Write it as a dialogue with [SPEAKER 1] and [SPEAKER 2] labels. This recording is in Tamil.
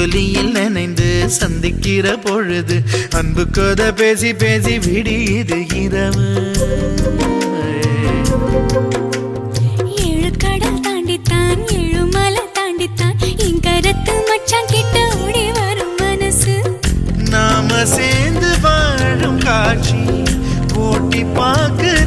[SPEAKER 1] ஒலியில் நினைந்து சந்திக்கிற பொழுது அன்பு கதை பேசி பேசி விடியுது இரவு.
[SPEAKER 2] ஏழு கடல் தாண்டித்தான் ஏழு மலை தாண்டித்தான் என் கருத்து மச்சான் கிட்ட ஓடி வரும் மனசு.
[SPEAKER 1] நாம சேர்ந்து வாழும் காட்சி ஓட்டி பார்க்க